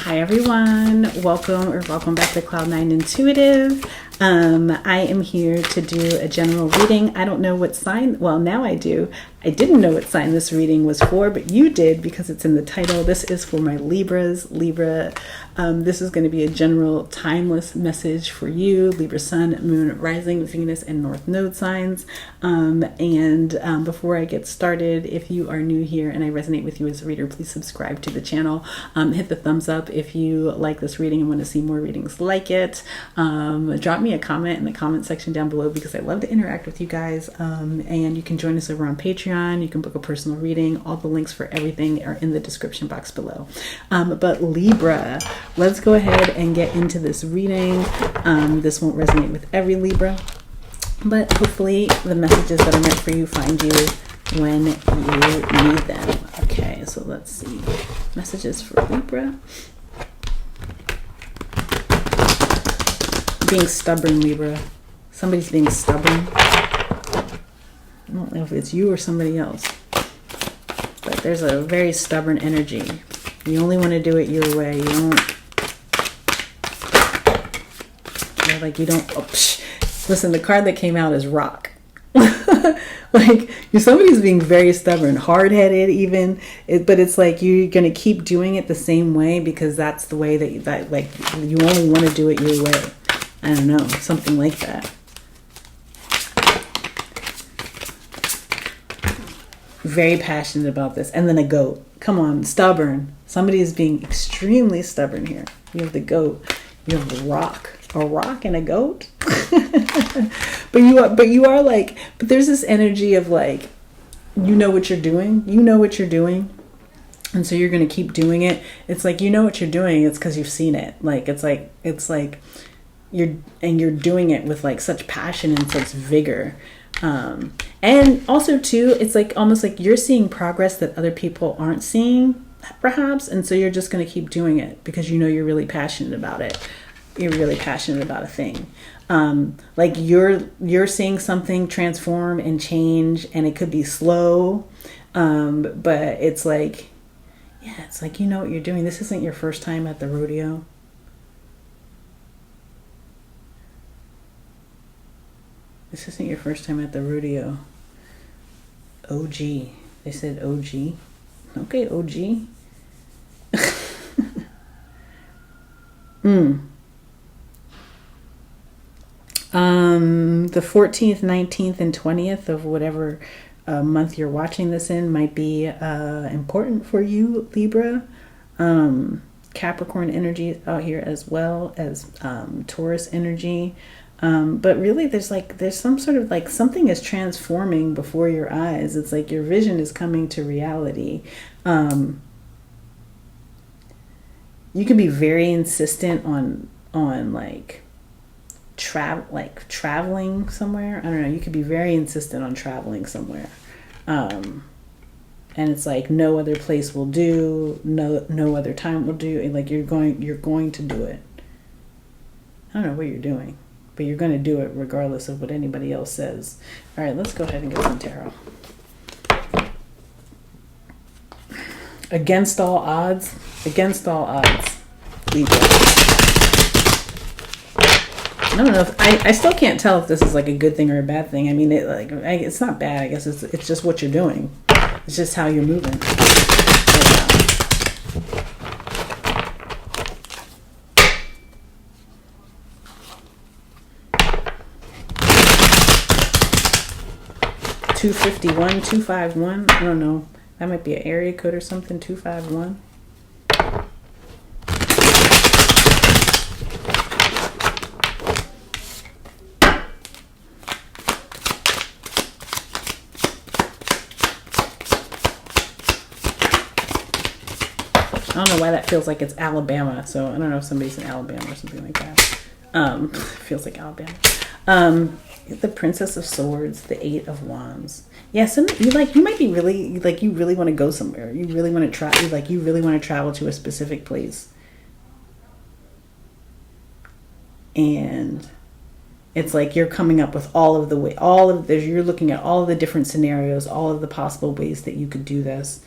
Hi everyone, welcome back to Cloud9 Intuitive. I am here to do a general reading. I don't know what sign, well now I do. I didn't know what sign this reading was for, but you did because it's in the title. This is for my Libras. Libra, this is going to be a general timeless message for you, Libra Sun, Moon, Rising, Venus, and North Node signs. Before I get started, if you are new here and I resonate with you as a reader, please subscribe to the channel. Hit the thumbs up if you like this reading and want to see more readings like it. Drop me a comment in the comment section down below because I love to interact with you guys. And you can join us over on Patreon. You can book a personal reading. All the links for everything are in the description box below. But Libra, let's go ahead and get into this reading. This won't resonate with every Libra, but hopefully the messages that are meant for you find you when you need them. Okay, so let's see. Messages for Libra. Being stubborn, Libra. Somebody's being stubborn. I don't know if it's you or somebody else, but there's a very stubborn energy. You only want to do it your way. You don't, listen, the card that came out is rock. Somebody's being very stubborn, hard-headed even, but it's like you're going to keep doing it the same way because that's the way that you only want to do it your way. I don't know, something like that. Very passionate about this. And then a goat. Come on, stubborn. Somebody is being extremely stubborn here. You have the goat. You have the rock. A rock and a goat? but there's this energy of like, you know what you're doing. You know what you're doing. And so you're going to keep doing it. It's like, you know what you're doing. It's because you've seen it. It's like you're doing it with like such passion and such vigor. And also too, it's like almost like you're seeing progress that other people aren't seeing perhaps. And so you're just going to keep doing it because you know you're really passionate about it. You're really passionate about a thing. Like you're seeing something transform and change, and it could be slow. But it's like, yeah, it's like, you know what you're doing. This isn't your first time at the rodeo. This isn't your first time at the rodeo. OG. They said OG. Okay, OG. The 14th, 19th, and 20th of whatever month you're watching this in might be important for you, Libra. Capricorn energy out here as well as Taurus energy. But really there's some sort of like something is transforming before your eyes. It's like your vision is coming to reality. You can be very insistent on traveling somewhere. I don't know. You could be very insistent on traveling somewhere. And it's like no other place will do, no other time will do. And like you're going to do it. I don't know what you're doing, but you're going to do it regardless of what anybody else says. All right, let's go ahead and get some tarot. Against all odds, Libra. I don't know if I still can't tell if this is like a good thing or a bad thing. I mean, it's not bad. I guess it's just what you're doing. It's just how you're moving. $251, 251. I don't know. That might be an area code or something. 251. I don't know why that feels like it's Alabama. So I don't know if somebody's in Alabama or something like that. Feels like Alabama. The Princess of Swords, the Eight of Wands. Yeah, you might be really you really want to go somewhere. You really want to try. You really want to travel to a specific place. And it's like you're coming up with you're looking at all of the different scenarios, all of the possible ways that you could do this.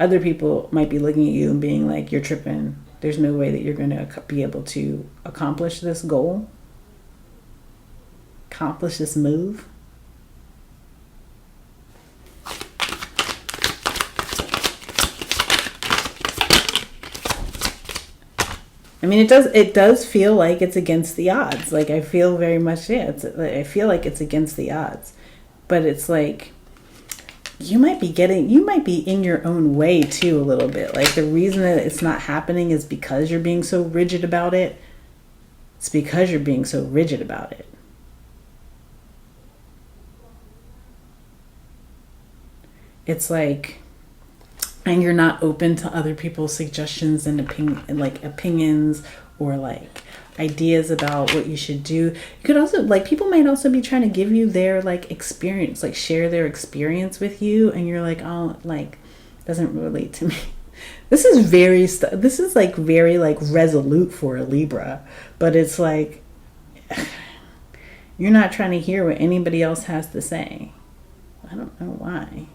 Other people might be looking at you and being like, you're tripping. There's no way that you're going to be able to accomplish this goal, accomplish this move. I mean, it does feel like it's against the odds. Like, I feel very much, I feel like it's against the odds. But it's like, you might be in your own way too a little bit. Like, the reason that it's not happening is because you're being so rigid about it. It's because you're being so rigid about it. It's like, and you're not open to other people's suggestions and opinions or like ideas about what you should do. You could also, like, people might also be trying to give you their like experience, like share their experience with you, and you're like, oh, like, doesn't relate to me. This is very resolute for a Libra, but it's like, you're not trying to hear what anybody else has to say. I don't know why.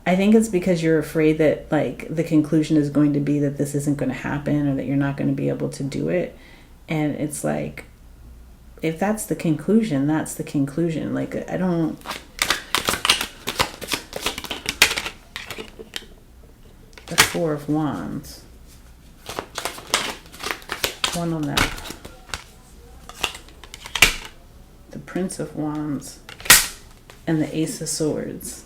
I think it's because you're afraid that like the conclusion is going to be that this isn't going to happen, or that you're not going to be able to do it. And it's like, if that's the conclusion, that's the conclusion. Like, I don't... The Four of Wands. One on that. The Prince of Wands. And the Ace of Swords.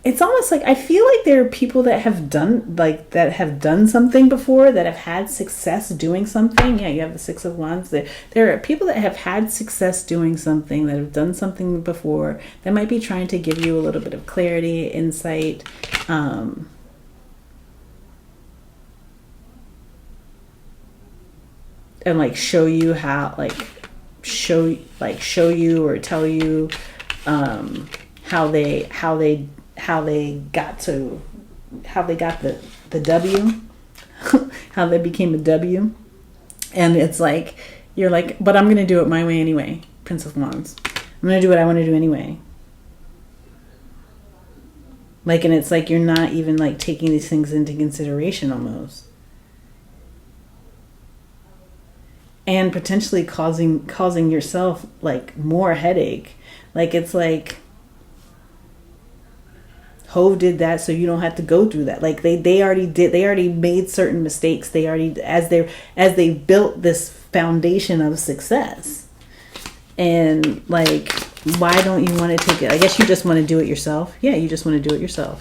It's almost like, I feel like there are people that have done something before, that have had success doing something. Yeah, you have the Six of Wands. There are people that have had success doing something, that have done something before, that might be trying to give you a little bit of clarity, insight, and like show you how, like show you or tell you how they got the W, how they became a W. And it's like, you're like, but I'm gonna do it my way anyway. Prince of Wands. I'm gonna do what I want to do anyway. Like, and it's like you're not even like taking these things into consideration almost. And potentially causing yourself like more headache. Like, it's like Hove did that so you don't have to go through that. Like, they already made certain mistakes. They already, as they built this foundation of success. And like, why don't you want to take it? I guess you just want to do it yourself. Yeah, you just want to do it yourself.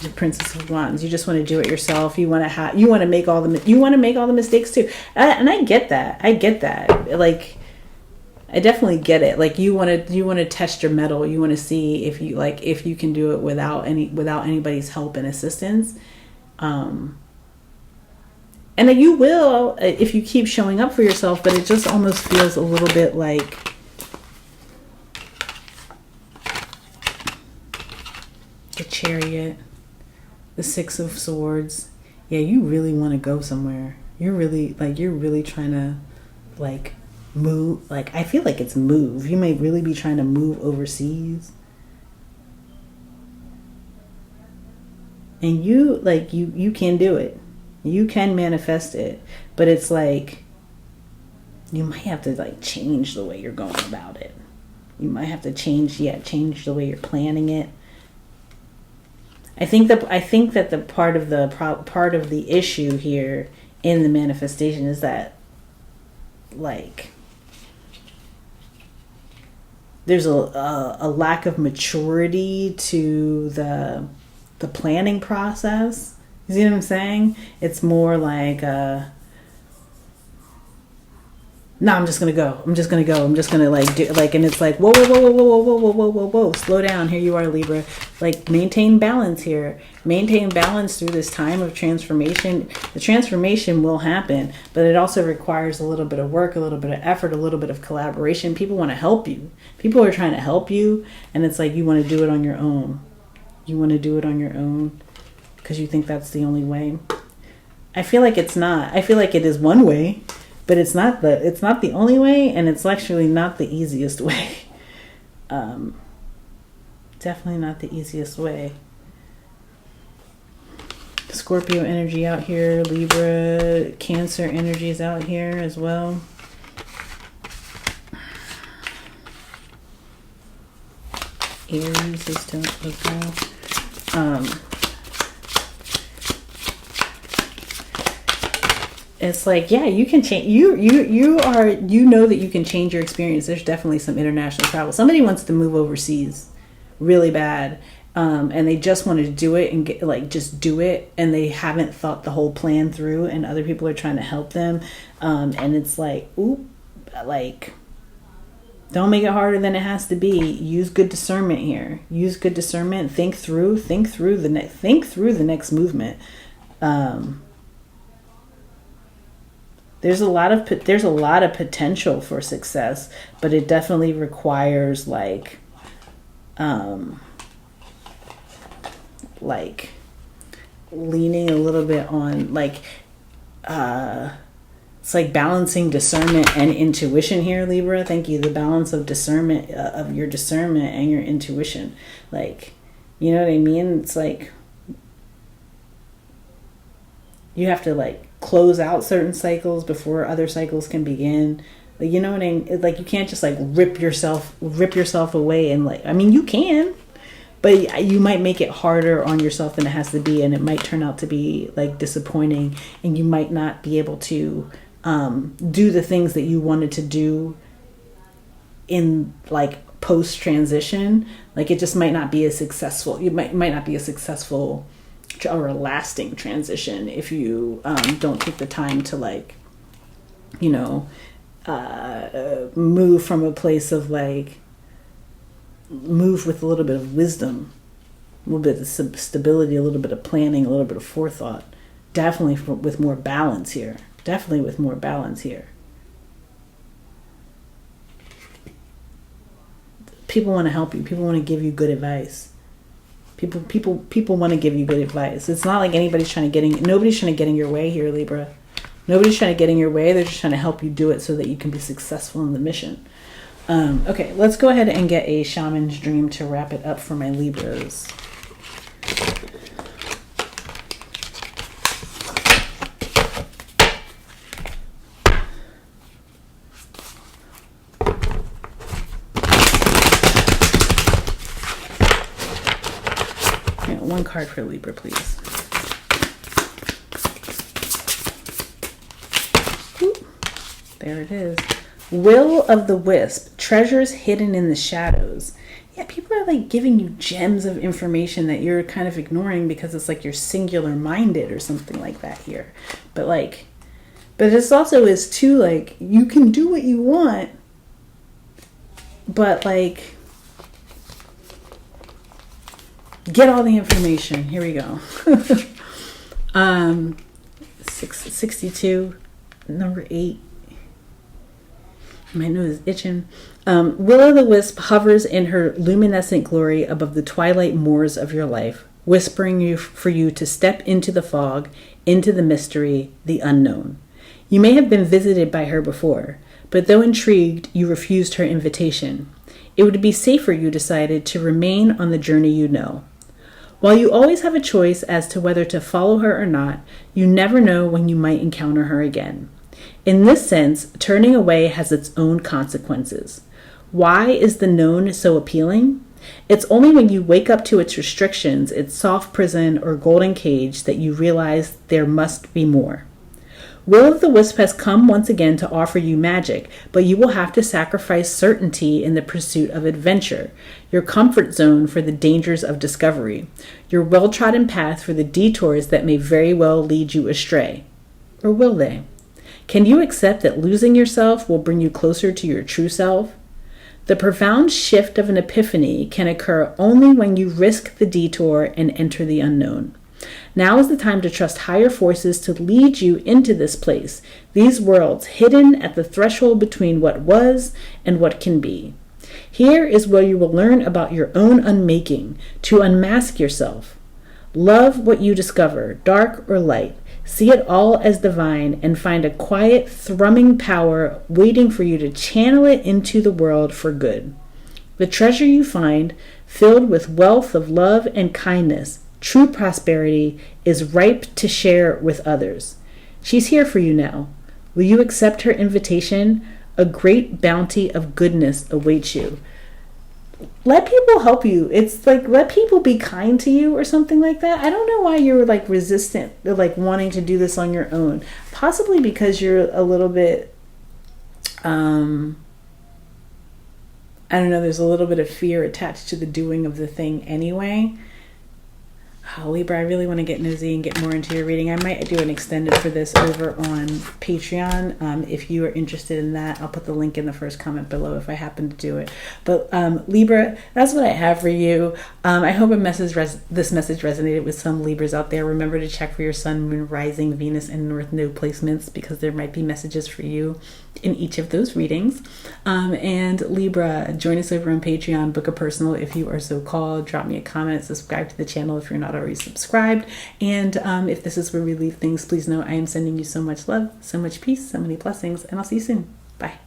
The Princess of Wands. You just want to do it yourself. You want to make all the mistakes too. And I get that. Like, I definitely get it. Like, you want to test your mettle. You want to see if you can do it without anybody's help and assistance. And then you will if you keep showing up for yourself. But it just almost feels a little bit like the Chariot. The Six of Swords. Yeah, you really want to go somewhere. You're really trying to like move. Like, I feel like it's move. You may really be trying to move overseas. And you can do it. You can manifest it. But it's like, you might have to like change the way you're going about it. You might have to change the way you're planning it. I think that the part of the issue here in the manifestation is that, like, there's a lack of maturity to the planning process. You see what I'm saying? It's more like no, I'm just gonna go. I'm just gonna like do like, and it's like whoa, slow down. Here you are, Libra. Like, maintain balance here. Maintain balance through this time of transformation. The transformation will happen, but it also requires a little bit of work, a little bit of effort, a little bit of collaboration. People want to help you. People are trying to help you, and it's like you want to do it on your own. You want to do it on your own because you think that's the only way. I feel like it's not. I feel like it is one way. But it's not the only way, and it's actually not the easiest way. Definitely not the easiest way. Scorpio energy out here. Libra, Cancer energy is out here as well. Aries is doing as well. It's like, yeah, you can change. You know that you can change your experience. There's definitely some international travel. Somebody wants to move overseas really bad, and they just want to do it and get, like, just do it, and they haven't thought the whole plan through, and other people are trying to help them, and it's like, oop, like, don't make it harder than it has to be. Use good discernment here. Use good discernment. Think through the next movement. There's a lot of potential for success, but it definitely requires like leaning a little bit on it's like balancing discernment and intuition here, Libra. Thank you. The balance of discernment, of your discernment and your intuition. Like, you know what I mean? It's like you have to like close out certain cycles before other cycles can begin. Like, you know what I mean? Like, you can't just like rip yourself away, and like, I mean, you can, but you might make it harder on yourself than it has to be, and it might turn out to be like disappointing, and you might not be able to do the things that you wanted to do in like post transition. Like, it just might not be as successful. You might not be a successful or a lasting transition if you don't take the time to, like, you know, move from a place of like, move with a little bit of wisdom, a little bit of stability, a little bit of planning, a little bit of forethought. Definitely with more balance here. Definitely with more balance here. People want to help you. People want to give you good advice. People want to give you good advice. It's not like nobody's trying to get in your way here, Libra. Nobody's trying to get in your way. They're just trying to help you do it so that you can be successful in the mission. Okay, let's go ahead and get a shaman's dream to wrap it up for my Libras. One card for Libra, please. Ooh, there it is. Will of the Wisp, treasures hidden in the shadows. Yeah, people are like giving you gems of information that you're kind of ignoring because it's like you're singular minded or something like that here. But this also is too, like, you can do what you want, but like, get all the information. Here we go. 62, number 8. My nose is itching. Will-o'-the-wisp hovers in her luminescent glory above the twilight moors of your life, whispering for you to step into the fog, into the mystery, the unknown. You may have been visited by her before, but though intrigued, you refused her invitation. It would be safer, you decided, to remain on the journey you know. While you always have a choice as to whether to follow her or not, you never know when you might encounter her again. In this sense, turning away has its own consequences. Why is the known so appealing? It's only when you wake up to its restrictions, its soft prison or golden cage, that you realize there must be more. Will-o'-the-wisp has come once again to offer you magic, but you will have to sacrifice certainty in the pursuit of adventure, your comfort zone for the dangers of discovery, your well-trodden path for the detours that may very well lead you astray. Or will they? Can you accept that losing yourself will bring you closer to your true self? The profound shift of an epiphany can occur only when you risk the detour and enter the unknown. Now is the time to trust higher forces to lead you into this place, these worlds hidden at the threshold between what was and what can be. Here is where you will learn about your own unmaking, to unmask yourself. Love what you discover, dark or light. See it all as divine and find a quiet, thrumming power waiting for you to channel it into the world for good. The treasure you find, filled with wealth of love and kindness. True prosperity is ripe to share with others. She's here for you now. Will you accept her invitation? A great bounty of goodness awaits you. Let people help you. It's like, let people be kind to you or something like that. I don't know why you're like resistant, like wanting to do this on your own. Possibly because you're a little bit, I don't know, there's a little bit of fear attached to the doing of the thing anyway. Oh, Libra, I really want to get nosy and get more into your reading. I might do an extended for this over on Patreon. If you are interested in that, I'll put the link in the first comment below if I happen to do it. But Libra, that's what I have for you. I hope this message resonated with some Libras out there. Remember to check for your Sun, Moon, Rising, Venus, and North Node placements, because there might be messages for you in each of those readings. And Libra, join us over on Patreon, book a personal if you are so called, drop me a comment, subscribe to the channel if you're not already subscribed. And if this is where we leave things, please know I am sending you so much love, so much peace, so many blessings, and I'll see you soon. Bye.